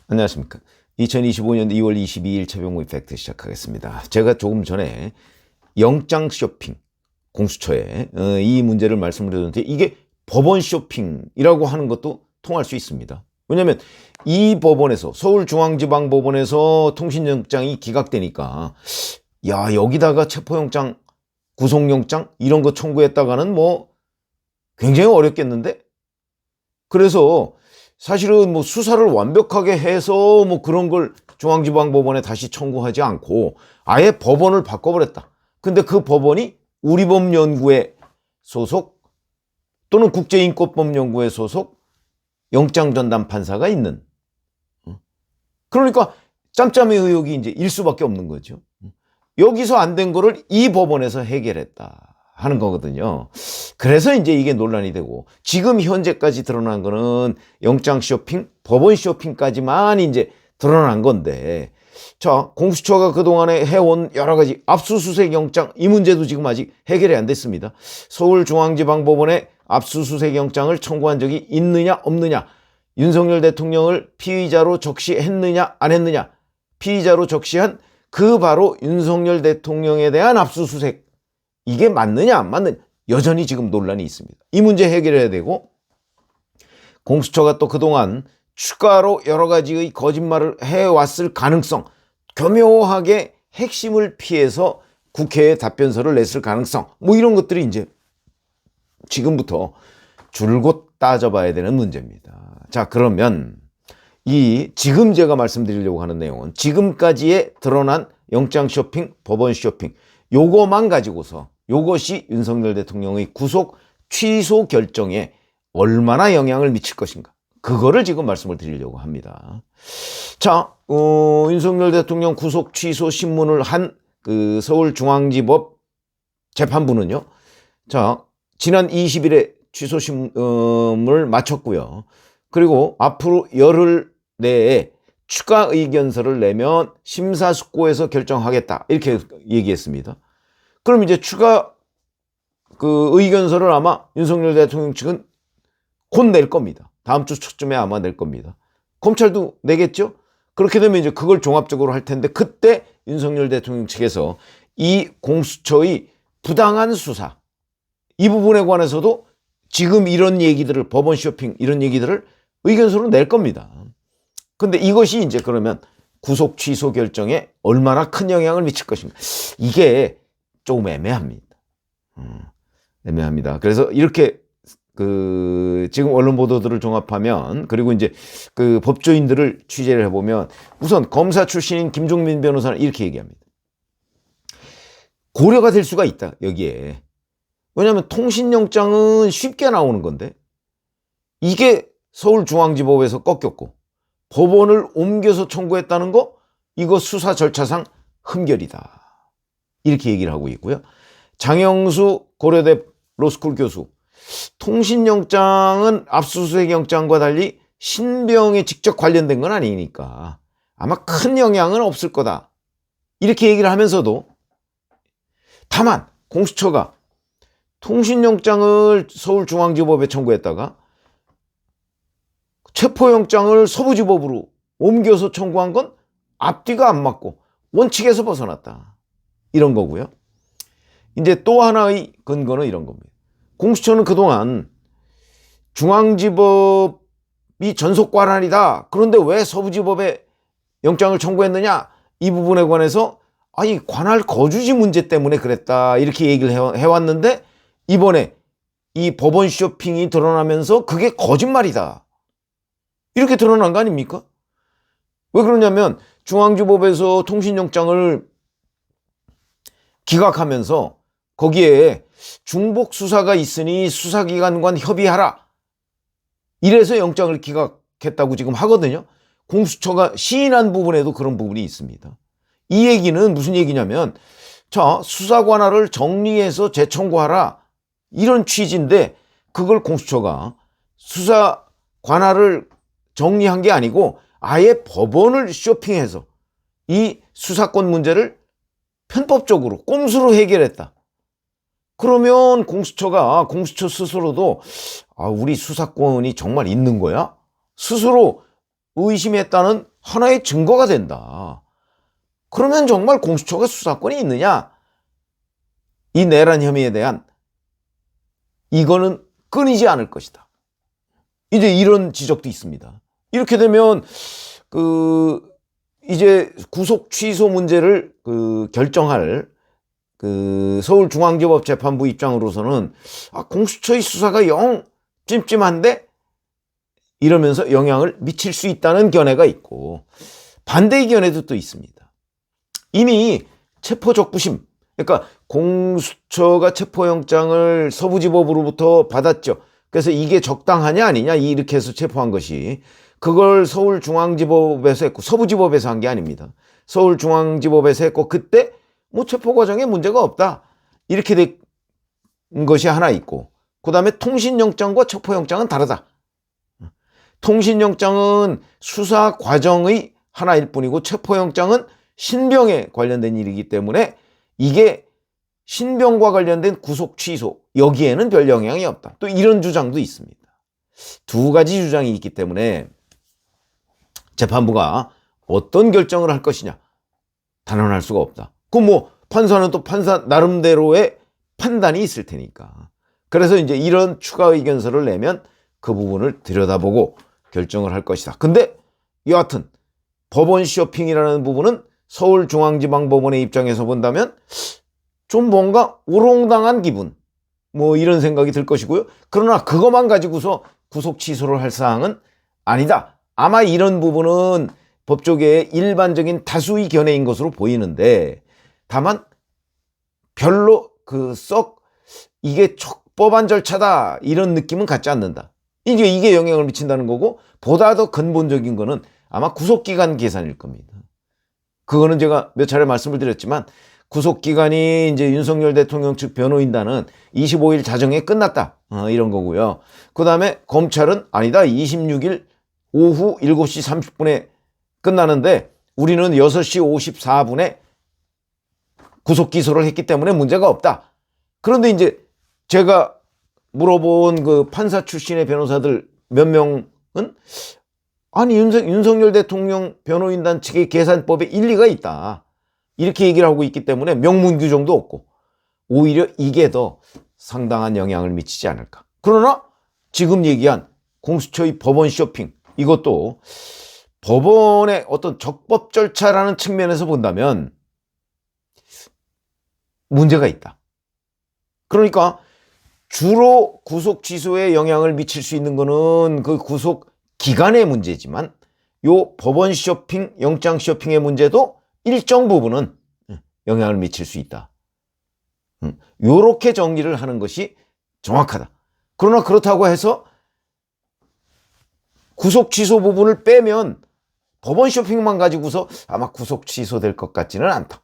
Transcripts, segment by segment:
안녕하십니까. 2025년 2월 22일 최병호 이펙트 시작하겠습니다. 제가 조금 전에 영장 쇼핑 공수처에 이 문제를 말씀을 드렸는데 이게 법원 쇼핑이라고 하는 것도 통할 수 있습니다. 왜냐하면 이 법원에서 서울중앙지방법원에서 통신영장이 기각되니까 야 여기다가 체포영장, 구속영장 이런 거 청구했다가는 뭐 굉장히 어렵겠는데? 그래서 사실은 뭐 수사를 완벽하게 해서 뭐 그런 걸 중앙지방법원에 다시 청구하지 않고 아예 법원을 바꿔버렸다. 근데 그 법원이 우리법연구회 소속 또는 국제인권법연구회 소속 영장전담판사가 있는. 그러니까 짬짬이 의혹이 이제 일 수밖에 없는 거죠. 여기서 안 된 거를 이 법원에서 해결했다 하는 거거든요. 그래서 이제 이게 논란이 되고 지금 현재까지 드러난 거는 영장 쇼핑, 법원 쇼핑까지만 이제 드러난 건데 자, 공수처가 그동안에 해온 여러 가지 압수수색 영장 이 문제도 지금 아직 해결이 안 됐습니다. 서울중앙지방법원에 압수수색 영장을 청구한 적이 있느냐 없느냐, 윤석열 대통령을 피의자로 적시했느냐 안 했느냐, 피의자로 적시한 그 바로 윤석열 대통령에 대한 압수수색 이게 맞느냐 안 맞느냐 여전히 지금 논란이 있습니다. 이 문제 해결해야 되고 공수처가 또 그동안 추가로 여러 가지의 거짓말을 해왔을 가능성, 교묘하게 핵심을 피해서 국회에 답변서를 냈을 가능성 뭐 이런 것들이 이제 지금부터 줄곧 따져봐야 되는 문제입니다. 자, 그러면 이 지금 제가 말씀드리려고 하는 내용은 지금까지의 드러난 영장 쇼핑, 법원 쇼핑 요거만 가지고서 요것이 윤석열 대통령의 구속 취소 결정에 얼마나 영향을 미칠 것인가 그거를 지금 말씀을 드리려고 합니다. 자, 윤석열 대통령 구속 취소 신문을 한 그 서울중앙지법 재판부는요. 자, 지난 20일에 취소 신문을 마쳤고요. 그리고 앞으로 열흘 내에 추가 의견서를 내면 심사숙고해서 결정하겠다 이렇게 얘기했습니다. 그럼 이제 추가 그 의견서를 아마 윤석열 대통령 측은 곧 낼 겁니다. 다음 주 초쯤에 아마 낼 겁니다. 검찰도 내겠죠? 그렇게 되면 이제 그걸 종합적으로 할 텐데 그때 윤석열 대통령 측에서 이 공수처의 부당한 수사 이 부분에 관해서도 지금 이런 얘기들을 법원 쇼핑 이런 얘기들을 의견서로 낼 겁니다. 근데 이것이 이제 그러면 구속 취소 결정에 얼마나 큰 영향을 미칠 것인가 이게 조금 애매합니다. 애매합니다. 그래서 이렇게 지금 언론 보도들을 종합하면 그리고 이제 그 법조인들을 취재를 해보면 우선 검사 출신인 김종민 변호사는 이렇게 얘기합니다. 고려가 될 수가 있다 여기에. 왜냐하면 통신영장은 쉽게 나오는 건데 이게 서울중앙지법에서 꺾였고 법원을 옮겨서 청구했다는 거 이거 수사 절차상 흠결이다 이렇게 얘기를 하고 있고요. 장영수 고려대 로스쿨 교수 통신영장은 압수수색 영장과 달리 신병에 직접 관련된 건 아니니까 아마 큰 영향은 없을 거다 이렇게 얘기를 하면서도 다만 공수처가 통신영장을 서울중앙지법에 청구했다가 체포영장을 서부지법으로 옮겨서 청구한 건 앞뒤가 안 맞고 원칙에서 벗어났다 이런 거고요. 이제 또 하나의 근거는 이런 겁니다. 공수처는 그동안 중앙지법이 전속 관할이다. 그런데 왜 서부지법에 영장을 청구했느냐? 이 부분에 관해서 아니 관할 거주지 문제 때문에 그랬다. 이렇게 얘기를 해왔는데 이번에 이 법원 쇼핑이 드러나면서 그게 거짓말이다. 이렇게 드러난 거 아닙니까? 왜 그러냐면 중앙지법에서 통신영장을 기각하면서 거기에 중복 수사가 있으니 수사기관과 협의하라. 이래서 영장을 기각했다고 지금 하거든요. 공수처가 시인한 부분에도 그런 부분이 있습니다. 이 얘기는 무슨 얘기냐면 자, 수사 관할을 정리해서 재청구하라. 이런 취지인데 그걸 공수처가 수사 관할을 정리한 게 아니고 아예 법원을 쇼핑해서 이 수사권 문제를 편법적으로 꼼수로 해결했다. 그러면 공수처 스스로도 우리 수사권이 정말 있는 거야? 스스로 의심했다는 하나의 증거가 된다. 그러면 정말 공수처가 수사권이 있느냐? 이 내란 혐의에 대한 이거는 끊이지 않을 것이다. 이제 이런 지적도 있습니다. 이렇게 되면 이제 구속 취소 문제를 결정할 서울중앙지법 재판부 입장으로서는 공수처의 수사가 영 찜찜한데 이러면서 영향을 미칠 수 있다는 견해가 있고, 반대의 견해도 또 있습니다. 이미 체포적부심, 그러니까 공수처가 체포영장을 서부지법으로부터 받았죠. 그래서 이게 적당하냐 아니냐 이렇게 해서 체포한 것이, 그걸 서울중앙지법에서 했고 서부지법에서 한 게 아닙니다. 서울중앙지법에서 했고, 그때 뭐 체포 과정에 문제가 없다 이렇게 된 것이 하나 있고, 그 다음에 통신영장과 체포영장은 다르다. 통신영장은 수사 과정의 하나일 뿐이고 체포영장은 신병에 관련된 일이기 때문에 이게 신병과 관련된 구속 취소, 여기에는 별 영향이 없다. 또 이런 주장도 있습니다. 두 가지 주장이 있기 때문에 재판부가 어떤 결정을 할 것이냐 단언할 수가 없다. 그럼 뭐 판사는 또 판사 나름대로의 판단이 있을 테니까. 그래서 이제 이런 추가 의견서를 내면 그 부분을 들여다보고 결정을 할 것이다. 근데 여하튼 법원 쇼핑이라는 부분은 서울중앙지방법원의 입장에서 본다면 좀 뭔가 우롱당한 기분, 뭐 이런 생각이 들 것이고요. 그러나 그것만 가지고서 구속 취소를 할 사항은 아니다. 아마 이런 부분은 법조계의 일반적인 다수의 견해인 것으로 보이는데, 다만 별로 이게 촉법한 절차다 이런 느낌은 갖지 않는다. 이게 영향을 미친다는 거고, 보다 더 근본적인 거는 아마 구속기간 계산일 겁니다. 그거는 제가 몇 차례 말씀을 드렸지만, 구속기간이 이제 윤석열 대통령 측 변호인단은 25일 자정에 끝났다. 이런 거고요. 그 다음에 검찰은 아니다. 26일 오후 7시 30분에 끝나는데 우리는 6시 54분에 구속기소를 했기 때문에 문제가 없다. 그런데 이제 제가 물어본 그 판사 출신의 변호사들 몇 명은 아니 윤석열 대통령 변호인단 측의 계산법에 일리가 있다 이렇게 얘기를 하고 있기 때문에 명문 규정도 없고 오히려 이게 더 상당한 영향을 미치지 않을까. 그러나 지금 얘기한 공수처의 법원 쇼핑, 이것도 법원의 어떤 적법 절차라는 측면에서 본다면 문제가 있다. 그러니까 주로 구속 취소에 영향을 미칠 수 있는 거는 그 구속 기간의 문제지만, 요 법원 쇼핑, 영장 쇼핑의 문제도 일정 부분은 영향을 미칠 수 있다. 요렇게 정리를 하는 것이 정확하다. 그러나 그렇다고 해서 구속 취소 부분을 빼면 법원 쇼핑만 가지고서 아마 구속 취소될 것 같지는 않다.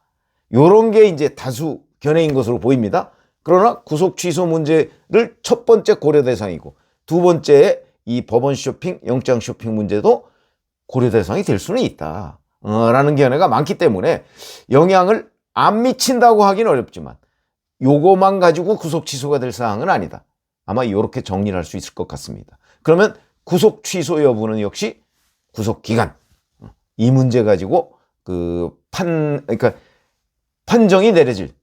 요런 게 이제 다수 견해인 것으로 보입니다. 그러나 구속 취소 문제를 첫 번째 고려 대상이고, 두 번째에 이 법원 쇼핑, 영장 쇼핑 문제도 고려 대상이 될 수는 있다. 라는 견해가 많기 때문에 영향을 안 미친다고 하긴 어렵지만 요거만 가지고 구속 취소가 될 사항은 아니다. 아마 이렇게 정리를 할 수 있을 것 같습니다. 그러면 구속 취소 여부는 역시 구속 기간, 이 문제 가지고 그러니까 판정이 내려질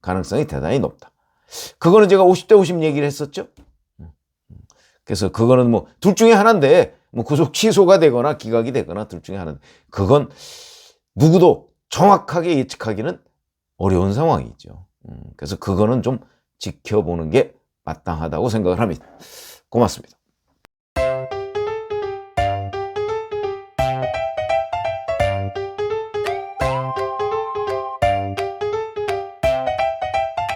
가능성이 대단히 높다. 그거는 제가 50대 50 얘기를 했었죠. 그래서 그거는 뭐 둘 중에 하나인데, 뭐 구속 취소가 되거나 기각이 되거나 둘 중에 하나인데, 그건 누구도 정확하게 예측하기는 어려운 상황이죠. 그래서 그거는 좀 지켜보는 게 마땅하다고 생각을 합니다. 고맙습니다.